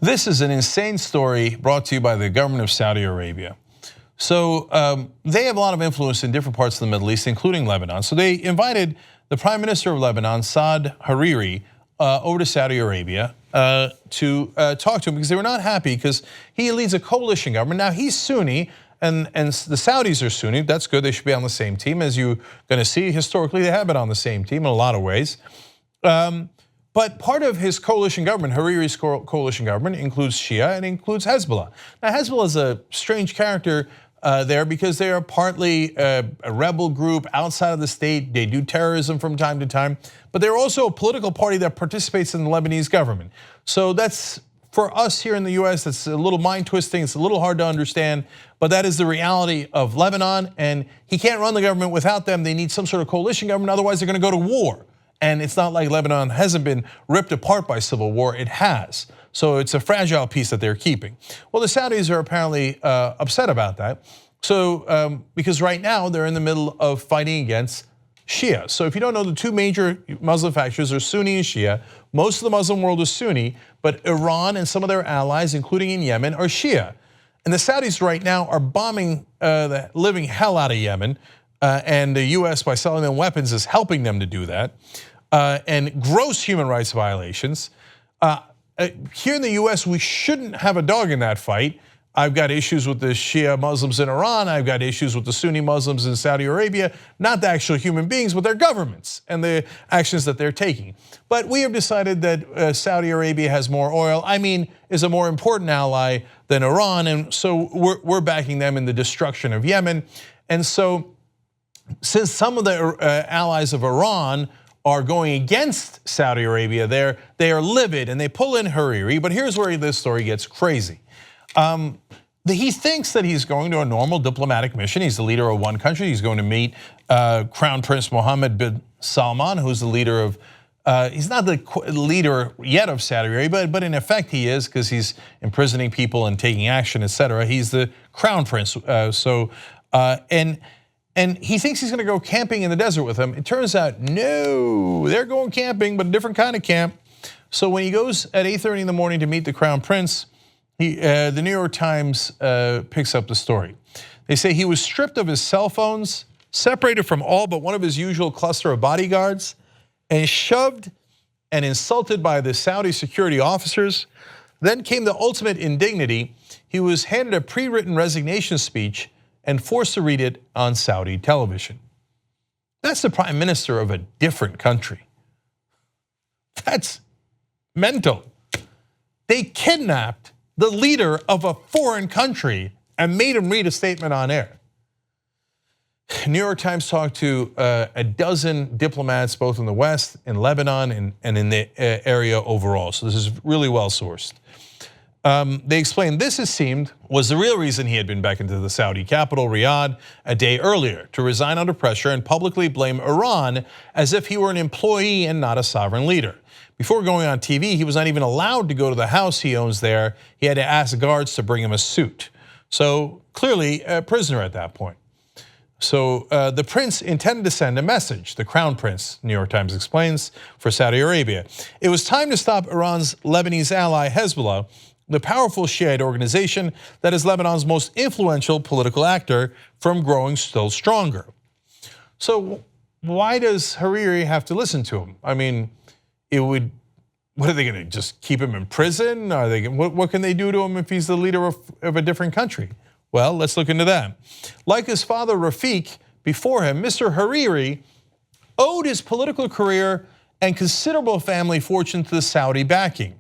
This is an insane story brought to you by the government of Saudi Arabia. So they have a lot of influence in different parts of the Middle East, including Lebanon. So they invited the Prime Minister of Lebanon, Saad Hariri, over to Saudi Arabia to talk to him because they were not happy because he leads a coalition government. Now he's Sunni and the Saudis are Sunni. That's good. They should be on the same team. As you're going to see, historically they have been on the same team in a lot of ways. But part of his coalition government, Hariri's coalition government, includes Shia and includes Hezbollah. Now Hezbollah is a strange character there because they are partly a rebel group outside of the state. They do terrorism from time to time, but they're also a political party that participates in the Lebanese government. So that's, for us here in the US, that's a little mind twisting, it's a little hard to understand, but that is the reality of Lebanon, and he can't run the government without them. They need some sort of coalition government, otherwise they're gonna go to war. And it's not like Lebanon hasn't been ripped apart by civil war, it has. So it's a fragile piece that they're keeping. Well, the Saudis are apparently upset about that. So, because right now they're in the middle of fighting against Shia. So if you don't know, the two major Muslim factions are Sunni and Shia. Most of the Muslim world is Sunni, but Iran and some of their allies, including in Yemen, are Shia. And the Saudis right now are bombing the living hell out of Yemen. And the US, by selling them weapons, is helping them to do that. And gross human rights violations. Here in the US, we shouldn't have a dog in that fight. I've got issues with the Shia Muslims in Iran. I've got issues with the Sunni Muslims in Saudi Arabia. Not the actual human beings, but their governments and the actions that they're taking. But we have decided that Saudi Arabia has more oil. I mean, is a more important ally than Iran. And so we're backing them in the destruction of Yemen. And so since some of the allies of Iran are going against Saudi Arabia, they are livid and they pull in Hariri. But here's where this story gets crazy. He thinks that he's going to a normal diplomatic mission. He's the leader of one country. He's going to meet Crown Prince Mohammed bin Salman, who's the leader of, he's not the leader yet of Saudi Arabia, but in effect he is, because he's imprisoning people and taking action, etc. He's the Crown Prince. And he thinks he's going to go camping in the desert with him. It turns out, no, they're going camping, but a different kind of camp. So when he goes at 8:30 in the morning to meet the Crown Prince, the New York Times picks up the story. They say he was stripped of his cell phones, separated from all but one of his usual cluster of bodyguards, and shoved and insulted by the Saudi security officers. Then came the ultimate indignity. He was handed a pre-written resignation speech and forced to read it on Saudi television. That's the prime minister of a different country. That's mental. They kidnapped the leader of a foreign country and made him read a statement on air. New York Times talked to a dozen diplomats, both in the West, in Lebanon, and in the area overall. So this is really well sourced. They explained this, it seemed, was the real reason he had been back into the Saudi capital, Riyadh, a day earlier, to resign under pressure and publicly blame Iran as if he were an employee and not a sovereign leader. Before going on TV, he was not even allowed to go to the house he owns there. He had to ask guards to bring him a suit. So clearly a prisoner at that point. So the prince intended to send a message, the Crown Prince, New York Times explains, for Saudi Arabia. It was time to stop Iran's Lebanese ally Hezbollah, the powerful Shiite organization that is Lebanon's most influential political actor, from growing still stronger. So why does Hariri have to listen to him? I mean, what are they going to just keep him in prison? Are they? What can they do to him if he's the leader of a different country? Well, let's look into that. Like his father Rafiq before him, Mr. Hariri owed his political career and considerable family fortune to the Saudi backing.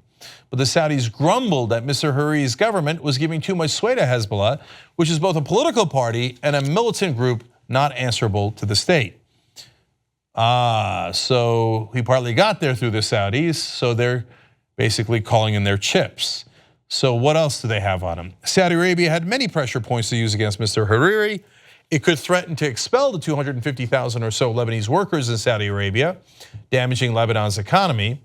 But the Saudis grumbled that Mr. Hariri's government was giving too much sway to Hezbollah, which is both a political party and a militant group not answerable to the state. So he partly got there through the Saudis, so they're basically calling in their chips. So what else do they have on him? Saudi Arabia had many pressure points to use against Mr. Hariri. It could threaten to expel the 250,000 or so Lebanese workers in Saudi Arabia, damaging Lebanon's economy.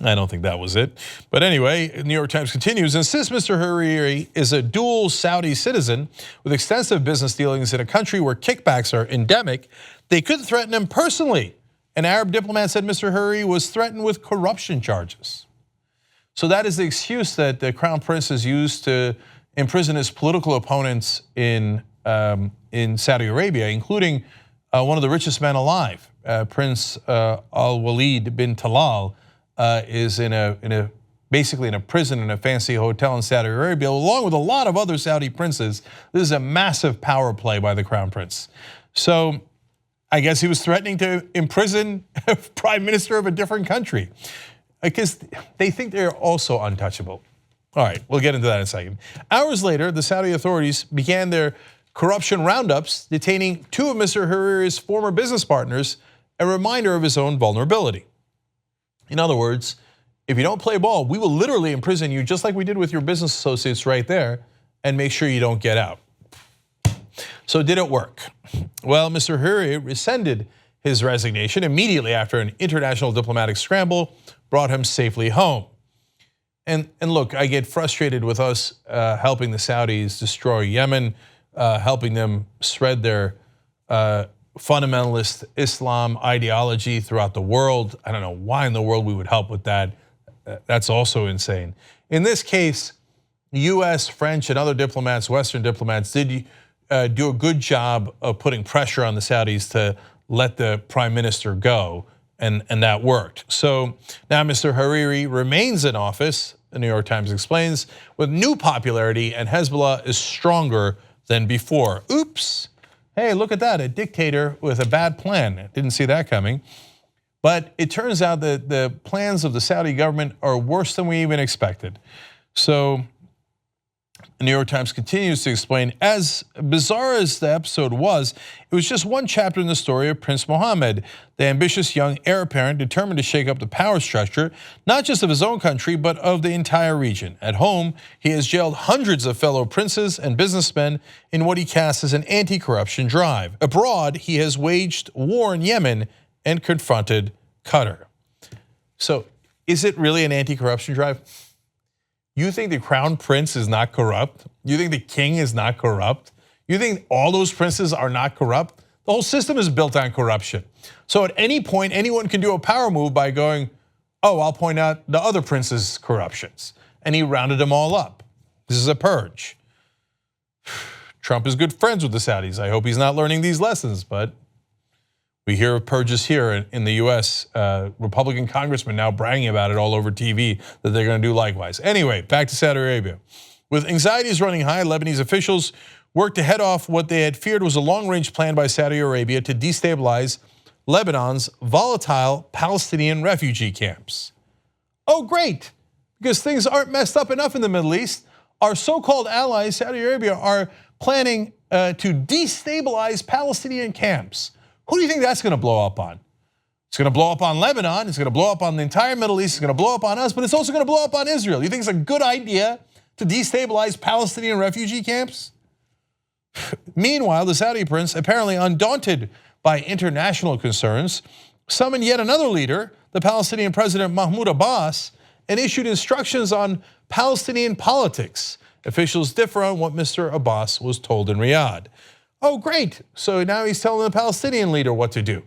I don't think that was it. But anyway, New York Times continues, and since Mr. Hariri is a dual Saudi citizen with extensive business dealings in a country where kickbacks are endemic, they could threaten him personally. An Arab diplomat said Mr. Hariri was threatened with corruption charges. So that is the excuse that the Crown Prince has used to imprison his political opponents in Saudi Arabia, including one of the richest men alive. Prince Al-Walid bin Talal is basically in a prison in a fancy hotel in Saudi Arabia, along with a lot of other Saudi princes. This is a massive power play by the Crown Prince. So I guess he was threatening to imprison a prime minister of a different country because they think they're also untouchable. All right, we'll get into that in a second. Hours later, the Saudi authorities began their corruption roundups, detaining two of Mr. Hariri's former business partners, a reminder of his own vulnerability. In other words, if you don't play ball, we will literally imprison you just like we did with your business associates right there and make sure you don't get out. So did it work? Well, Mr. Hariri rescinded his resignation immediately after an international diplomatic scramble brought him safely home. And look, I get frustrated with us helping the Saudis destroy Yemen, helping them spread their fundamentalist Islam ideology throughout the world. I don't know why in the world we would help with that. That's also insane. In this case, US, French, and other diplomats, Western diplomats, did do a good job of putting pressure on the Saudis to let the prime minister go, and that worked. So now Mr. Hariri remains in office, the New York Times explains, with new popularity, and Hezbollah is stronger than before. Oops, hey, look at that, a dictator with a bad plan. Didn't see that coming. But it turns out that the plans of the Saudi government are worse than we even expected. So the New York Times continues to explain, as bizarre as the episode was, it was just one chapter in the story of Prince Mohammed, the ambitious young heir apparent determined to shake up the power structure, not just of his own country, but of the entire region. At home, he has jailed hundreds of fellow princes and businessmen in what he casts as an anti-corruption drive. Abroad, he has waged war in Yemen and confronted Qatar. So is it really an anti-corruption drive? You think the crown prince is not corrupt? You think the king is not corrupt? You think all those princes are not corrupt? The whole system is built on corruption. So at any point, anyone can do a power move by going, oh, I'll point out the other prince's corruptions. And he rounded them all up. This is a purge. Trump is good friends with the Saudis. I hope he's not learning these lessons, but we hear of purges here in the US, Republican congressmen now bragging about it all over TV that they're going to do likewise. Anyway, back to Saudi Arabia. With anxieties running high, Lebanese officials worked to head off what they had feared was a long-range plan by Saudi Arabia to destabilize Lebanon's volatile Palestinian refugee camps. Oh great, because things aren't messed up enough in the Middle East. Our so-called allies, Saudi Arabia, are planning to destabilize Palestinian camps. Who do you think that's going to blow up on? It's going to blow up on Lebanon, it's going to blow up on the entire Middle East, it's going to blow up on us, but it's also going to blow up on Israel. You think it's a good idea to destabilize Palestinian refugee camps? Meanwhile, the Saudi prince, apparently undaunted by international concerns, summoned yet another leader, the Palestinian president Mahmoud Abbas, and issued instructions on Palestinian politics. Officials differ on what Mr. Abbas was told in Riyadh. Oh great, so now he's telling the Palestinian leader what to do.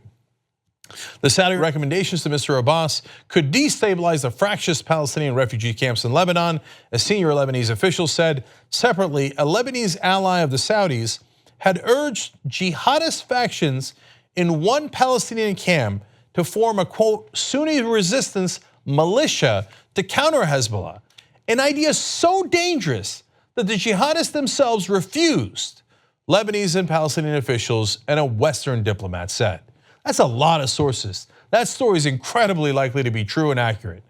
The Saudi recommendations to Mr. Abbas could destabilize the fractious Palestinian refugee camps in Lebanon, a senior Lebanese official said. Separately, a Lebanese ally of the Saudis had urged jihadist factions in one Palestinian camp to form a, quote, Sunni resistance militia to counter Hezbollah, an idea so dangerous that the jihadists themselves refused, Lebanese and Palestinian officials and a Western diplomat said. That's a lot of sources. That story is incredibly likely to be true and accurate.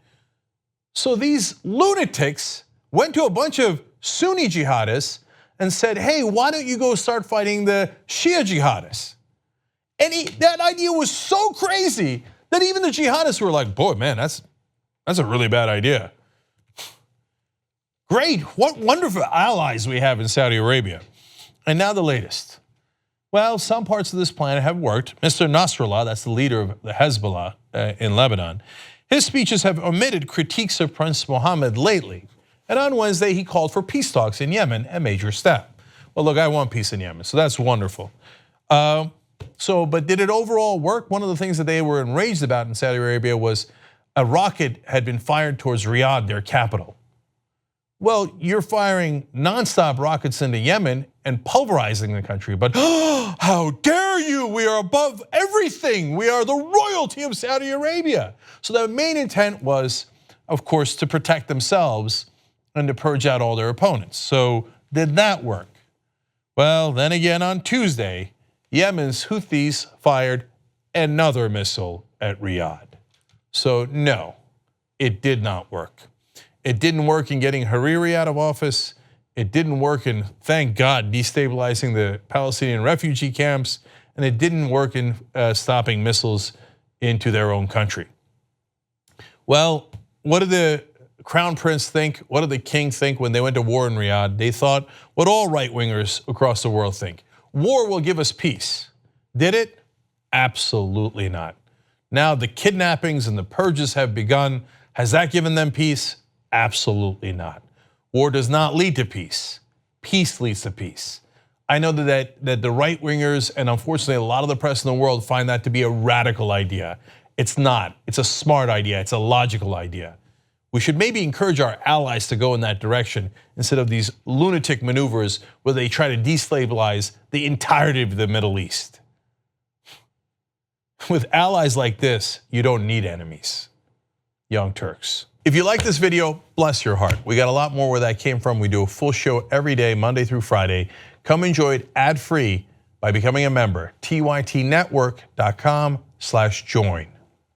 So these lunatics went to a bunch of Sunni jihadists and said, hey, why don't you go start fighting the Shia jihadists? And that idea was so crazy that even the jihadists were like, boy, man, that's a really bad idea. Great, what wonderful allies we have in Saudi Arabia. And now the latest. Well, some parts of this plan have worked. Mr. Nasrallah, that's the leader of the Hezbollah in Lebanon, his speeches have omitted critiques of Prince Mohammed lately. And on Wednesday, he called for peace talks in Yemen, a major step. Well, look, I want peace in Yemen, so that's wonderful. But did it overall work? One of the things that they were enraged about in Saudi Arabia was a rocket had been fired towards Riyadh, their capital. Well, you're firing nonstop rockets into Yemen and pulverizing the country, but how dare you? We are above everything. We are the royalty of Saudi Arabia. So the main intent was, of course, to protect themselves and to purge out all their opponents. So did that work? Well, then again on Tuesday, Yemen's Houthis fired another missile at Riyadh. So no, it did not work. It didn't work in getting Hariri out of office. It didn't work in, thank God, destabilizing the Palestinian refugee camps. And it didn't work in stopping missiles into their own country. Well, what did the Crown Prince think? What did the king think when they went to war in Riyadh? They thought what all right-wingers across the world think. War will give us peace. Did it? Absolutely not. Now the kidnappings and the purges have begun. Has that given them peace? Absolutely not. War does not lead to peace. Peace leads to peace. I know that the right-wingers and unfortunately a lot of the press in the world find that to be a radical idea. It's not. It's a smart idea. It's a logical idea. We should maybe encourage our allies to go in that direction instead of these lunatic maneuvers where they try to destabilize the entirety of the Middle East. With allies like this, you don't need enemies. Young Turks. If you like this video, bless your heart. We got a lot more where that came from. We do a full show every day, Monday through Friday. Come enjoy it ad-free by becoming a member, tytnetwork.com/join.